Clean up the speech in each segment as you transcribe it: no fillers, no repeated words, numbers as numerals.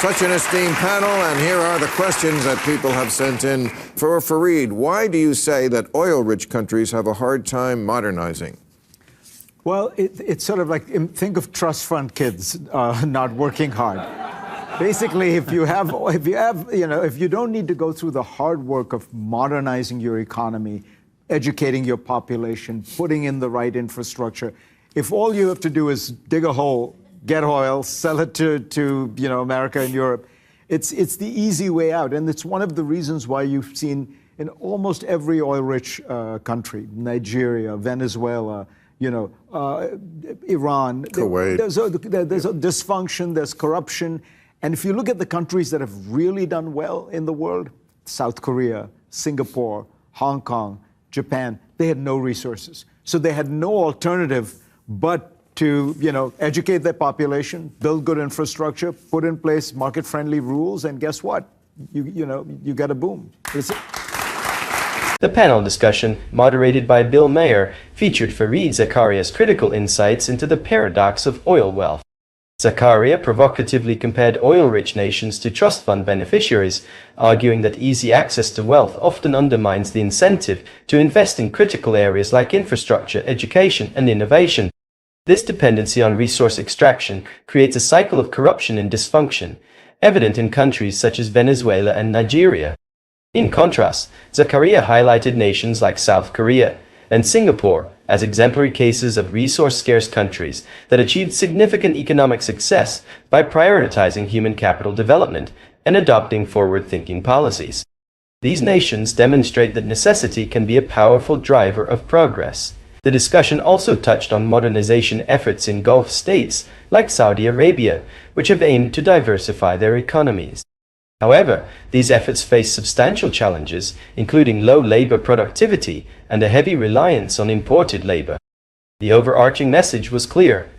Such an esteemed panel, and here are the questions that people have sent in. For Fareed, why do you say that oil-rich countries have a hard time modernizing? Well, it's sort of like, think of trust fund kids not working hard. Basically, if you don't need to go through the hard work of modernizing your economy, educating your population, putting in the right infrastructure, if all you have to do is dig a hole, get oil, sell it to America and Europe, it's the easy way out. And it's one of the reasons why you've seen in almost every oil-rich country, Nigeria, Venezuela, Iran, Kuwait. There's a dysfunction, there's corruption. And if you look at the countries that have really done well in the world, South Korea, Singapore, Hong Kong, Japan, they had no resources. So they had no alternative but to educate their population, build good infrastructure, put in place market-friendly rules, and guess what? You get a boom. The panel discussion, moderated by Bill Maher, featured Fareed Zakaria's critical insights into the paradox of oil wealth. Zakaria provocatively compared oil-rich nations to trust fund beneficiaries, arguing that easy access to wealth often undermines the incentive to invest in critical areas like infrastructure, education, and innovation. This dependency on resource extraction creates a cycle of corruption and dysfunction, evident in countries such as Venezuela and Nigeria. In contrast, Zakaria highlighted nations like South Korea and Singapore as exemplary cases of resource-scarce countries that achieved significant economic success by prioritizing human capital development and adopting forward-thinking policies. These nations demonstrate that necessity can be a powerful driver of progress. The discussion also touched on modernization efforts in Gulf states like Saudi Arabia, which have aimed to diversify their economies. However, these efforts face substantial challenges, including low labor productivity and a heavy reliance on imported labor. The overarching message was clear.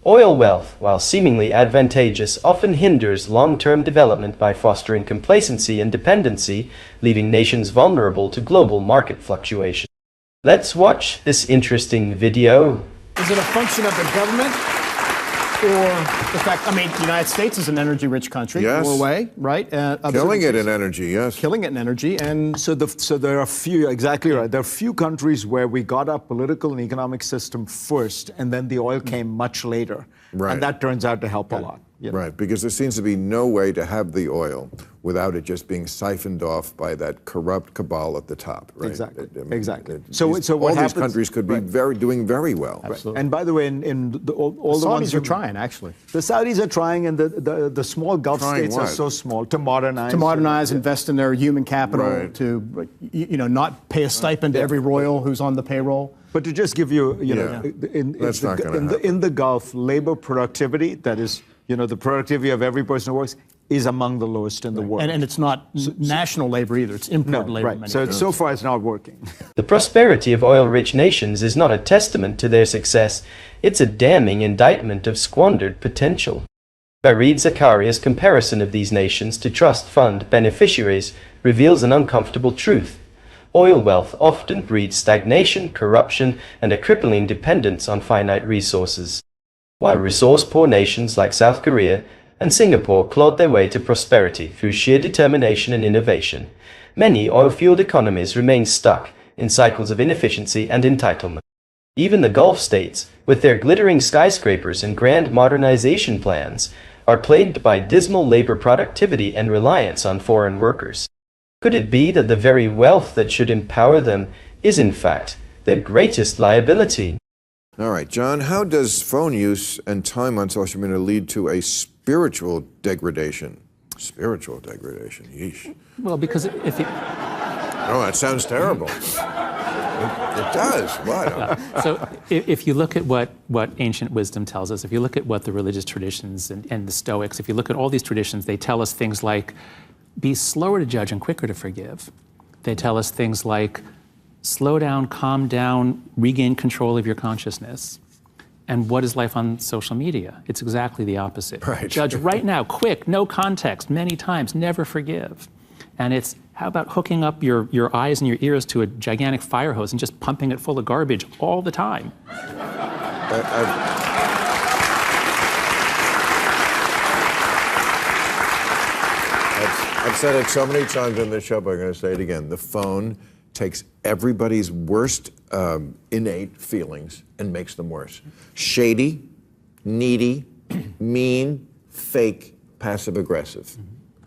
Oil wealth, while seemingly advantageous, often hinders long-term development by fostering complacency and dependency, leaving nations vulnerable to global market fluctuation. Let's watch this interesting video. Is it a function of the government or the fact, the United States is an energy-rich country, yes. Norway, right? Killing it in energy, yes. Killing it in energy, and so there are few, exactly right. There are few countries where we got our political and economic system first, and then the oil came much later. Right. And that turns out to help a lot. Right, because there seems to be no way to have the oil without it just being siphoned off by that corrupt cabal at the top, right? Exactly, exactly. So what all happens, these countries could be doing very well. Absolutely. And by the way, in all the Saudis ones are trying, actually. The Saudis are trying, and the small Gulf states are so small to modernize. To modernize, invest in their human capital, right. to not pay a stipend to every royal who's on the payroll. But to just give you, in the Gulf, labor productivity, that is, the productivity of every person who works, is among the lowest in the world. And it's not national labor either, it's imported labor. Right. So far it's not working. The prosperity of oil-rich nations is not a testament to their success, it's a damning indictment of squandered potential. Fareed Zakaria's comparison of these nations to trust fund beneficiaries reveals an uncomfortable truth. Oil wealth often breeds stagnation, corruption, and a crippling dependence on finite resources. While resource-poor nations like South Korea and Singapore clawed their way to prosperity through sheer determination and innovation, many oil-fueled economies remain stuck in cycles of inefficiency and entitlement. Even the Gulf states, with their glittering skyscrapers and grand modernization plans, are plagued by dismal labor productivity and reliance on foreign workers. Could it be that the very wealth that should empower them is, in fact, their greatest liability? All right, John, how does phone use and time on social media lead to a spiritual degradation? Spiritual degradation, yeesh. Well, because if you... Oh, that sounds terrible. It does. What? So if you look at what ancient wisdom tells us, if you look at what the religious traditions and the Stoics, if you look at all these traditions, they tell us things like, be slower to judge and quicker to forgive. They tell us things like, slow down, calm down, regain control of your consciousness. And what is life on social media? It's exactly the opposite. Right. Judge right now, quick, no context, many times, never forgive. And it's, how about hooking up your eyes and your ears to a gigantic fire hose and just pumping it full of garbage all the time? I've said it so many times on this show, but I'm going to say it again. The phone takes everybody's worst innate feelings and makes them worse. Shady, needy, mean, fake, passive-aggressive.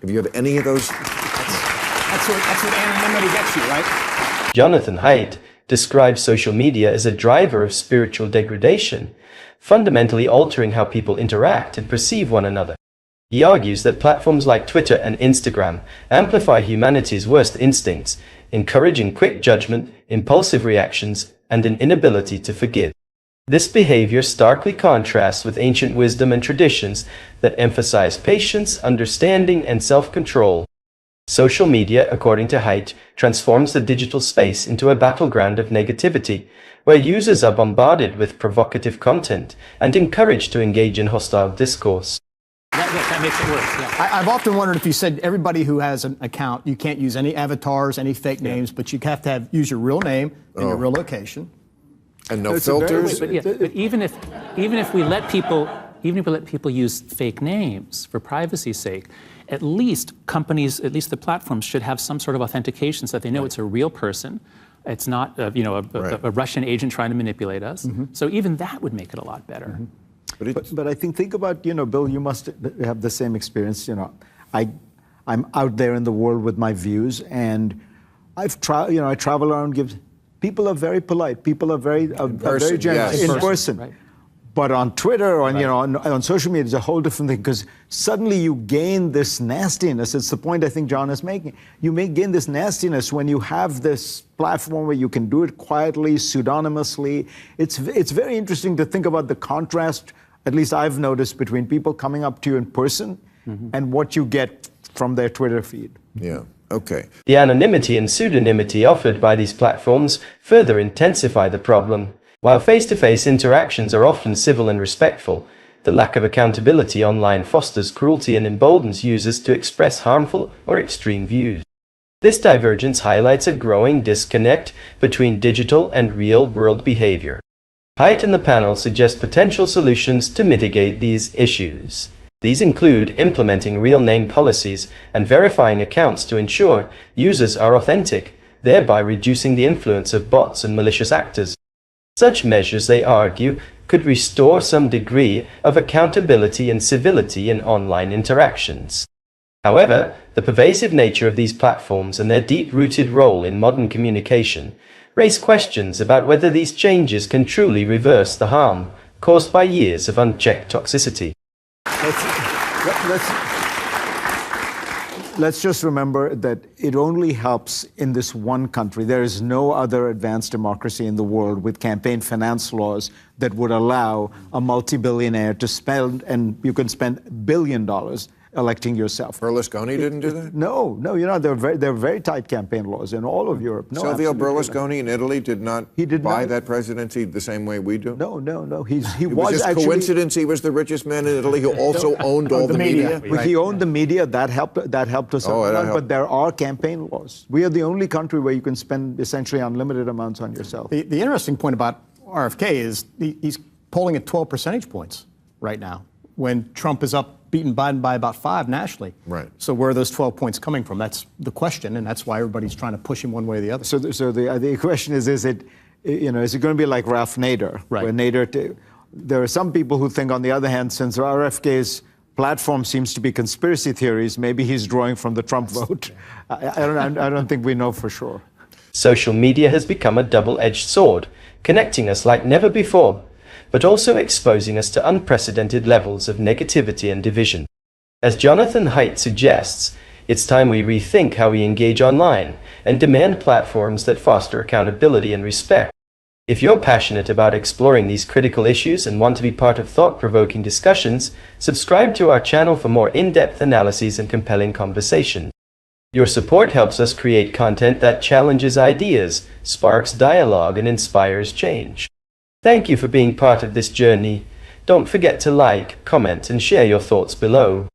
If you have any of those... That's what anonymity gets you, right? Jonathan Haidt describes social media as a driver of spiritual degradation, fundamentally altering how people interact and perceive one another. He argues that platforms like Twitter and Instagram amplify humanity's worst instincts, encouraging quick judgment, impulsive reactions, and an inability to forgive. This behavior starkly contrasts with ancient wisdom and traditions that emphasize patience, understanding, and self-control. Social media, according to Haidt, transforms the digital space into a battleground of negativity, where users are bombarded with provocative content and encouraged to engage in hostile discourse. That makes it worse. Yeah. I've often wondered if you said everybody who has an account, you can't use any avatars, any fake names, but you have to use your real name and your real location. And no filters? But even if we let people use fake names for privacy's sake, at least companies, at least the platforms, should have some sort of authentication so that they know it's a real person. It's not a Russian agent trying to manipulate us. So even that would make it a lot better. But I think about, Bill, you must have the same experience. I'm out there in the world with my views, and I travel around. People are very polite. People are very generous yes. in person. Right. But on Twitter, on social media, it's a whole different thing, because suddenly you gain this nastiness. It's the point I think John is making. You may gain this nastiness when you have this platform where you can do it quietly, pseudonymously. It's very interesting to think about the contrast, at least I've noticed, between people coming up to you in person and what you get from their Twitter feed. Yeah, okay. The anonymity and pseudonymity offered by these platforms further intensify the problem. While face-to-face interactions are often civil and respectful, the lack of accountability online fosters cruelty and emboldens users to express harmful or extreme views. This divergence highlights a growing disconnect between digital and real-world behavior. Haidt and the panel suggest potential solutions to mitigate these issues. These include implementing real name policies and verifying accounts to ensure users are authentic, thereby reducing the influence of bots and malicious actors. Such measures, they argue, could restore some degree of accountability and civility in online interactions. However, the pervasive nature of these platforms and their deep-rooted role in modern communication raise questions about whether these changes can truly reverse the harm caused by years of unchecked toxicity. Let's just remember that it only helps in this one country. There is no other advanced democracy in the world with campaign finance laws that would allow a multi-billionaire to spend, and you can spend $1 billion electing yourself. Berlusconi didn't do that? No, there are very tight campaign laws in all of Europe. No, Silvio absolutely Berlusconi in Italy did not buy that presidency the same way we do? No. He It was just actually, coincidence he was the richest man in Italy who also owned all the media. Well, he owned the media. That helped us a lot. helped. But there are campaign laws. We are the only country where you can spend essentially unlimited amounts on yourself. The interesting point about RFK is he's polling at 12 percentage points right now, when Trump is beating Biden by about 5 nationally. Right. So where are those 12 points coming from? That's the question, and that's why everybody's trying to push him one way or the other. So the question is it going to be like Ralph Nader? Right. Where Nader, there are some people who think, on the other hand, since RFK's platform seems to be conspiracy theories, maybe he's drawing from the Trump vote. I don't think we know for sure. Social media has become a double-edged sword, connecting us like never before, but also exposing us to unprecedented levels of negativity and division. As Jonathan Haidt suggests, it's time we rethink how we engage online and demand platforms that foster accountability and respect. If you're passionate about exploring these critical issues and want to be part of thought-provoking discussions, subscribe to our channel for more in-depth analyses and compelling conversation. Your support helps us create content that challenges ideas, sparks dialogue, and inspires change. Thank you for being part of this journey. Don't forget to like, comment, and share your thoughts below.